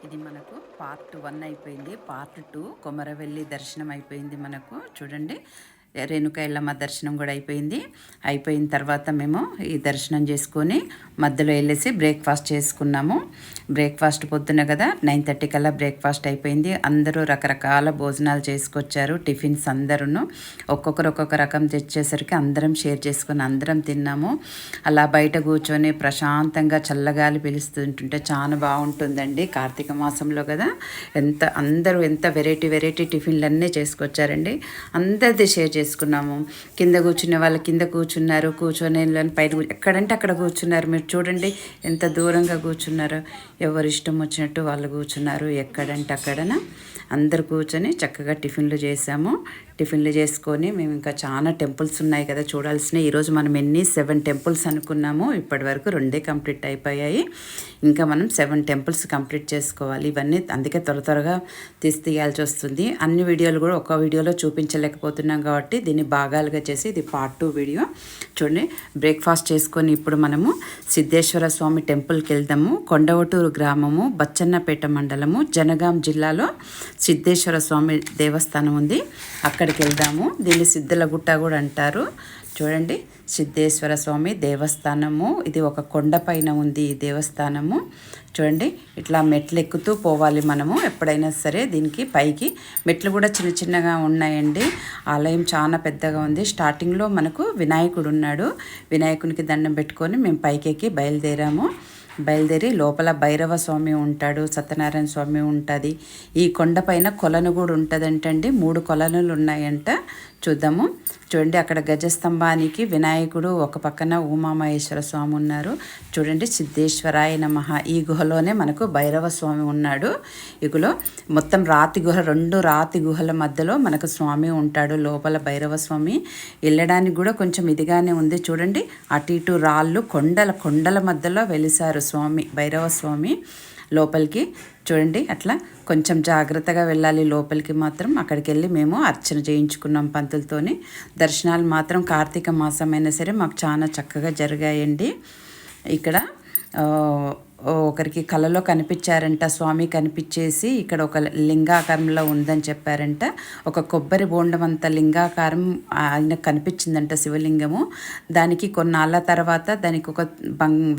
ఇది మనకు పార్ట్ 1 అయిపోయింది. పార్ట్ 2 కొమరవెల్లి దర్శనం అయిపోయింది మనకు. చూడండి, రేణుక ఎల్లమ్మ దర్శనం కూడా అయిపోయింది. అయిపోయిన తర్వాత మేము ఈ దర్శనం చేసుకొని మధ్యలో వెళ్ళేసి బ్రేక్ఫాస్ట్ చేసుకున్నాము. బ్రేక్ఫాస్ట్ పొద్దున కదా 9:30 కల్లా బ్రేక్ఫాస్ట్ అయిపోయింది. అందరూ రకరకాల భోజనాలు చేసుకొచ్చారు. టిఫిన్స్ అందరూ ఒక్కొక్కరు ఒక్కొక్క రకం తెచ్చేసరికి అందరం షేర్ చేసుకొని అందరం తిన్నాము. అలా బయట కూర్చొని ప్రశాంతంగా చల్లగాలి పిలుస్తుంటుంటే చాలా బాగుంటుందండి. కార్తీక మాసంలో కదా అందరూ ఎంత వెరైటీ టిఫిన్లు అన్నీ చేసుకొచ్చారండి. అందరిది షేర్ చేసుకున్నాము. కింద కూర్చునే వాళ్ళు కింద కూర్చున్నారు, కూర్చొని పైన ఎక్కడంటే అక్కడ కూర్చున్నారు. మీరు చూడండి ఎంత దూరంగా కూర్చున్నారో. ఎవరు ఇష్టం వచ్చినట్టు వాళ్ళు కూర్చున్నారు. ఎక్కడంటే అక్కడన అందరు కూర్చొని చక్కగా టిఫిన్లు చేసాము. టిఫిన్లు చేసుకొని మేము ఇంకా చాలా టెంపుల్స్ ఉన్నాయి కదా చూడాల్సినవి. ఈరోజు మనం 7 టెంపుల్స్ అనుకున్నాము. ఇప్పటి వరకు 2 కంప్లీట్ అయిపోయాయి. ఇంకా మనం 7 టెంపుల్స్ కంప్లీట్ చేసుకోవాలి. ఇవన్నీ అందుకే త్వరగా తీయాల్సి వస్తుంది. అన్ని వీడియోలు కూడా ఒక వీడియోలో చూపించలేకపోతున్నాం కాబట్టి దీన్ని భాగాలుగా చేసి ఇది పార్ట్ 2 వీడియో. చూడండి, బ్రేక్ఫాస్ట్ చేసుకొని ఇప్పుడు మనము సిద్ధేశ్వర స్వామి టెంపుల్కి వెళ్దాము. కొండవటూరు గ్రామము, బచ్చన్నపేట మండలము, జనగాం జిల్లాలో సిద్ధేశ్వర స్వామి దేవస్థానం ఉంది. అక్కడికి వెళ్దాము. దీన్ని సిద్ధలగుట్ట కూడా అంటారు. చూడండి, సిద్ధేశ్వర స్వామి దేవస్థానము. ఇది ఒక కొండపైన ఉంది ఈ దేవస్థానము. చూడండి, ఇట్లా మెట్లు ఎక్కుతూ పోవాలి మనము ఎప్పుడైనా సరే. దీనికి పైకి మెట్లు కూడా చిన్నగా ఉన్నాయండి. ఆలయం చాలా పెద్దగా ఉంది. స్టార్టింగ్లో మనకు వినాయకుడు ఉన్నాడు. వినాయకునికి దండం పెట్టుకొని మేము పైకెక్కి బయలుదేరి లోపల భైరవ స్వామి ఉంటాడు, సత్యనారాయణ స్వామి ఉంటుంది. ఈ కొండపైన కొలను కూడా ఉంటుందంటండి. 3 కొలనులు ఉన్నాయంట. చూద్దాము. చూడండి, అక్కడ గజస్తంభానికి వినాయకుడు, ఒక పక్కన ఉమామహేశ్వర స్వామి ఉన్నారు. చూడండి, సిద్ధేశ్వరాయ నమః. ఈ గుహలోనే మనకు భైరవ స్వామి ఉన్నాడు. ఈ గుహలో మొత్తం రాతి గుహ, 2 రాతి గుహల మధ్యలో మనకు స్వామి ఉంటాడు. లోపల భైరవ స్వామి వెళ్ళడానికి కూడా కొంచెం ఇదిగానే ఉంది. చూడండి, అటు ఇటు రాళ్ళు, కొండల మధ్యలో వెలిసారు స్వామి, భైరవ స్వామి లోపలికి. చూడండి, అట్లా కొంచెం జాగ్రత్తగా వెళ్ళాలి లోపలికి మాత్రం. అక్కడికి వెళ్ళి మేము అర్చన చేయించుకున్నాం పంతులతోని. దర్శనాలు మాత్రం కార్తీక మాసమైనా సరే మాకు చాలా చక్కగా జరిగాయండి. ఇక్కడ ఒకరికి కలలో కనిపించారంట స్వామి. కనిపించేసి ఇక్కడ ఒక లింగాకారంలో ఉందని చెప్పారంట. ఒక కొబ్బరి బోండం అంత లింగాకారం ఆయనకు కనిపించిందంట, శివలింగము. దానికి కొన్నాళ్ళ తర్వాత దానికి ఒక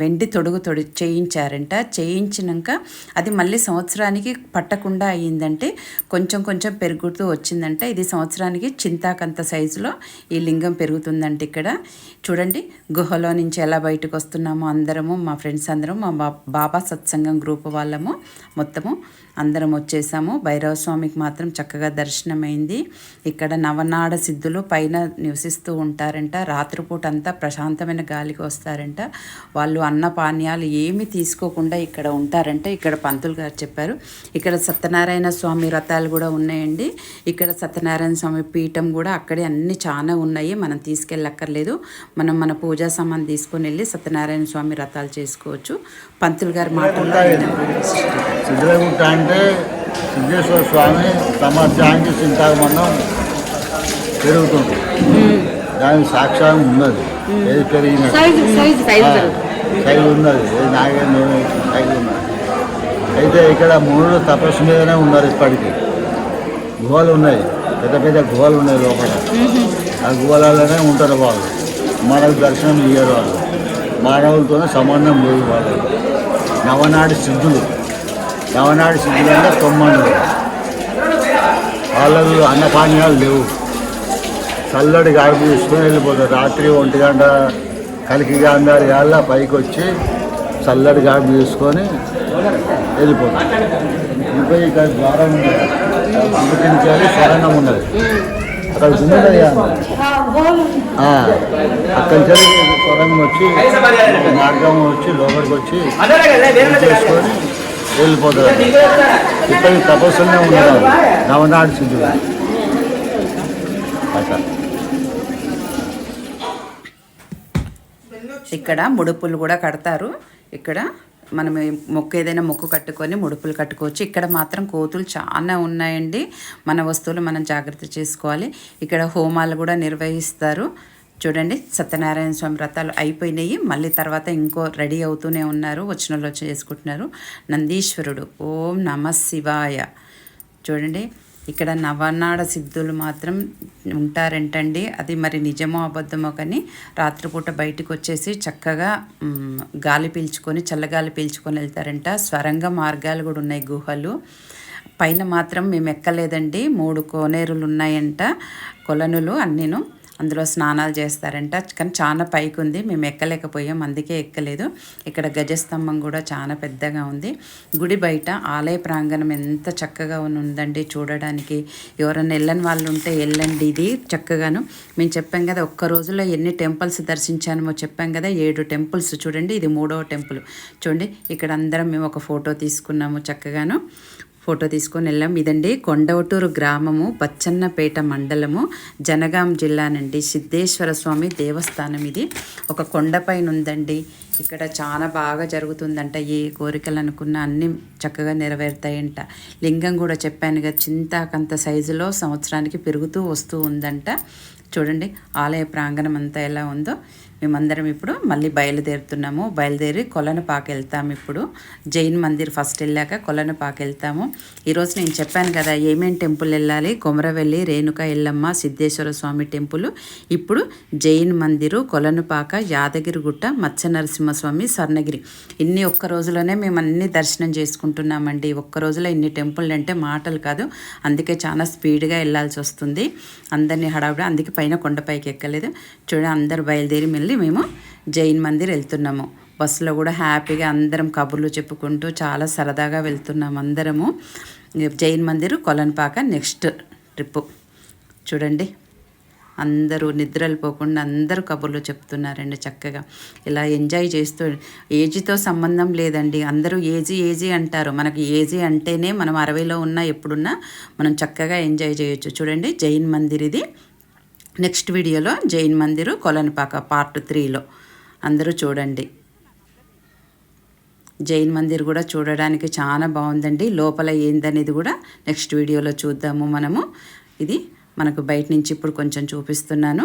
వెండి తొడుగు చేయించారంట. చేయించినాక అది మళ్ళీ సంవత్సరానికి పట్టకుండా అయ్యిందంటే కొంచెం పెరుగుతూ వచ్చిందంట. ఇది సంవత్సరానికి చింతాకంత సైజులో ఈ లింగం పెరుగుతుందంట. ఇక్కడ చూడండి, గుహలో నుంచి ఎలా బయటకు వస్తున్నామో అందరము, మా ఫ్రెండ్స్ అందరం, మా బాబా సత్సంగం గ్రూప్ వాళ్ళము మొత్తము అందరం వచ్చేసాము. భైరవ స్వామికి మాత్రం చక్కగా దర్శనమైంది. ఇక్కడ నవనాడ సిద్ధులు పైన నివసిస్తూ ఉంటారంట. రాత్రిపూట అంతా ప్రశాంతమైన గాలికి వస్తారంట. వాళ్ళు అన్నపానీయాలు ఏమి తీసుకోకుండా ఇక్కడ ఉంటారంట. ఇక్కడ పంతులు గారు చెప్పారు. ఇక్కడ సత్యనారాయణ స్వామి వ్రతాలు కూడా ఉన్నాయండి. ఇక్కడ సత్యనారాయణ స్వామి పీఠం కూడా అక్కడే అన్ని చాలా ఉన్నాయి. మనం తీసుకెళ్ళక్కర్లేదు. మనం మన పూజా సామాన్ తీసుకొని వెళ్ళి సత్యనారాయణ స్వామి వ్రతాలు చేసుకోవచ్చు. పంతులు గారు మాట్లాడుతూ అంటే సిద్ధేశ్వర స్వామి సామర్థ్యానికి చింతామన్నం పెరుగుతుంది. దానికి సాక్ష్యం ఉన్నది. ఏది పెరిగినది సైజు ఉన్నది, ఏది నాగేంద్ర సైజు ఉన్నది. అయితే ఇక్కడ మునులు తపస్సు మీదనే ఉన్నారు. ఇప్పటికీ గుహలు ఉన్నాయి, పెద్ద గుహలు ఉన్నాయి లోపల. ఆ గుహలలోనే ఉంటారు వాళ్ళు. మనకు దర్శనం ఇయ్యరు వాళ్ళు. మానవులతోనే సంబంధం లేదు వాళ్ళు. నవనాడి సిద్ధులు అంటే 9 వాళ్ళకు అన్నపానీయాలు లేవు. చల్లటి గాడి తీసుకొని వెళ్ళిపోతారు. రాత్రి 1 గంట కలికి గాంధారి వాళ్ళ పైకి వచ్చి చల్లటి గాడి తీసుకొని వెళ్ళిపోతారు. ఇంకా ఇక్కడ ద్వారం అనుమతించాలి, శరణం ఉన్నది. అక్కడ గుమ్మడి అక్కడి నుంచి సొరంగం వచ్చి మార్గం వచ్చి లోపలికి వచ్చి చేసుకొని వెళ్ళిపోతారు. ఇప్పటికి తపస్సునే ఉన్నారు నవనాడు సిద్ధులు. ఇక్కడ ముడుపులు కూడా కడతారు. ఇక్కడ మనం ఏదైనా మొక్కు కట్టుకొని ముడుపులు కట్టుకోవచ్చు. ఇక్కడ మాత్రం కోతులు చాలా ఉన్నాయండి. మన వస్తువులు మనం జాగ్రత్త చేసుకోవాలి. ఇక్కడ హోమాలు కూడా నిర్వహిస్తారు. చూడండి సత్యనారాయణ స్వామి వ్రతాలు అయిపోయినాయి. మళ్ళీ తర్వాత ఇంకో రెడీ అవుతూనే ఉన్నారు, వచ్చిన వాళ్ళు వచ్చి చేసుకుంటున్నారు. నందీశ్వరుడు ఓం నమ శివాయ. చూడండి ఇక్కడ నవనాడ సిద్ధులు మాత్రం ఉంటారంటండి. అది మరి నిజమో అబద్ధమో కానీ రాత్రిపూట బయటకు వచ్చేసి చక్కగా గాలి పీల్చుకొని చల్లగాలి పీల్చుకొని వెళ్తారంట. స్వరంగ మార్గాలు కూడా ఉన్నాయి, గుహలు. పైన మాత్రం మేము ఎక్కలేదండి, 3 కోనేరులు ఉన్నాయంట, కొలనులు అన్నీను. అందులో స్నానాలు చేస్తారంట. కానీ చాలా పైకి ఉంది, మేము ఎక్కలేకపోయాం, అందుకే ఎక్కలేదు. ఇక్కడ గజస్తంభం కూడా చాలా పెద్దగా ఉంది. గుడి బయట ఆలయ ప్రాంగణం ఎంత చక్కగా ఉందండి చూడడానికి. ఎవరైనా వెళ్ళని వాళ్ళు ఉంటే వెళ్ళండి. ఇది చక్కగాను మేము చెప్పాం కదా, ఒక్క రోజులో ఎన్ని టెంపుల్స్ దర్శించామో చెప్పాం కదా, 7 టెంపుల్స్. చూడండి ఇది 3వ టెంపుల్. చూడండి ఇక్కడ అందరం మేము ఒక ఫోటో తీసుకున్నాము, చక్కగాను ఫోటో తీసుకొని వెళ్ళాం. ఇదండి కొండవటూరు గ్రామము, బచ్చన్నపేట మండలము, జనగాం జిల్లానండి. సిద్ధేశ్వర స్వామి దేవస్థానం ఇది. ఒక కొండపైన ఉందండి. ఇక్కడ చాలా బాగా జరుగుతుందంట. ఏ కోరికలు అనుకున్న అన్నీ చక్కగా నెరవేరుతాయంట. లింగం కూడా చెప్పాను కదా, చింతాకంత సైజులో సంవత్సరానికి పెరుగుతూ వస్తూ ఉందంట. చూడండి ఆలయ ప్రాంగణం అంతా ఎలా ఉందో. మేమందరం ఇప్పుడు మళ్ళీ బయలుదేరుతున్నాము. బయలుదేరి కొలనుపాకు వెళ్తాము. ఇప్పుడు జైన్ మందిర్ ఫస్ట్ వెళ్ళాక కొలనుపాకు వెళ్తాము. ఈరోజు నేను చెప్పాను కదా ఏమేం టెంపుల్ వెళ్ళాలి, కొమరవెల్లి, రేణుక ఎల్లమ్మ, సిద్ధేశ్వర స్వామి టెంపుల్. ఇప్పుడు జైన్ మందిరు, కొలనుపాక, యాదగిరిగుట్ట, మత్స్య నరసింహస్వామి, స్వర్ణగిరి. ఇన్ని ఒక్క రోజులోనే మేము అన్ని దర్శనం చేసుకుంటున్నామండి. ఒక్క రోజులో ఇన్ని టెంపుల్ అంటే మాటలు కాదు. అందుకే చాలా స్పీడ్గా వెళ్ళాల్సి వస్తుంది. అందరినీ హడావుడి, అందుకే పైన కొండపైకి ఎక్కలేదు. చూడండి అందరు బయలుదేరి మళ్ళీ మేము జైన్ మందిర్ వెళ్తున్నాము. బస్సులో కూడా హ్యాపీగా అందరం కబుర్లు చెప్పుకుంటూ చాలా సరదాగా వెళ్తున్నాము అందరము. Jain Mandir, Kolanupaka next trip. చూడండి అందరూ నిద్రలు పోకుండా అందరూ కబుర్లు చెప్తున్నారండి చక్కగా. ఇలా ఎంజాయ్ చేస్తూ, ఏజ్తో సంబంధం లేదండి. అందరూ ఏజీ అంటారు. మనకి ఏజీ అంటేనే మనం 60లో ఉన్నా ఎప్పుడున్నా మనం చక్కగా ఎంజాయ్ చేయొచ్చు. చూడండి జైన్ మందిర్ ఇది. నెక్స్ట్ వీడియోలో జైన్ మందిరు, కొలనుపాక పార్ట్ 3లో అందరూ చూడండి. జైన్ మందిర్ కూడా చూడడానికి చాలా బాగుందండి. లోపల ఏందనేది కూడా నెక్స్ట్ వీడియోలో చూద్దాము మనము. ఇది మనకు బయట నుంచి ఇప్పుడు కొంచెం చూపిస్తున్నాను.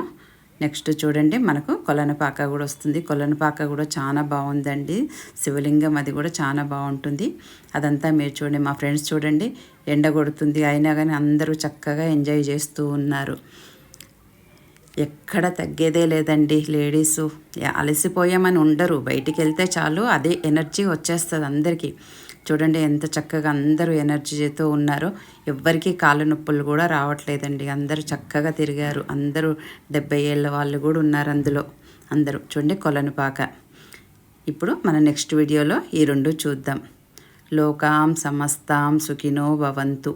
నెక్స్ట్ చూడండి మనకు కొలనుపాక కూడా వస్తుంది. కొలనుపాక కూడా చాలా బాగుందండి. శివలింగం అది కూడా చాలా బాగుంటుంది. అదంతా మీరు చూడండి. మా ఫ్రెండ్స్ చూడండి, ఎండ కొడుతుంది అయినా కానీ అందరూ చక్కగా ఎంజాయ్ చేస్తూ ఉన్నారు. ఎక్కడ తగ్గేదే లేదండి. లేడీసు అలసిపోయామని ఉండరు, బయటికి వెళ్తే చాలు అదే ఎనర్జీ వచ్చేస్తుంది అందరికీ. చూడండి ఎంత చక్కగా అందరూ ఎనర్జీతో ఉన్నారో. ఎవ్వరికీ కాళ్ళ నొప్పులు కూడా రావట్లేదండి. అందరూ చక్కగా తిరిగారు. అందరూ 70 ఏళ్ళ వాళ్ళు కూడా ఉన్నారు అందులో. అందరూ చూడండి కొలనుపాక. ఇప్పుడు మన నెక్స్ట్ వీడియోలో ఈ 2 చూద్దాం. లోకాం సమస్తాం సుఖినో భవంతు.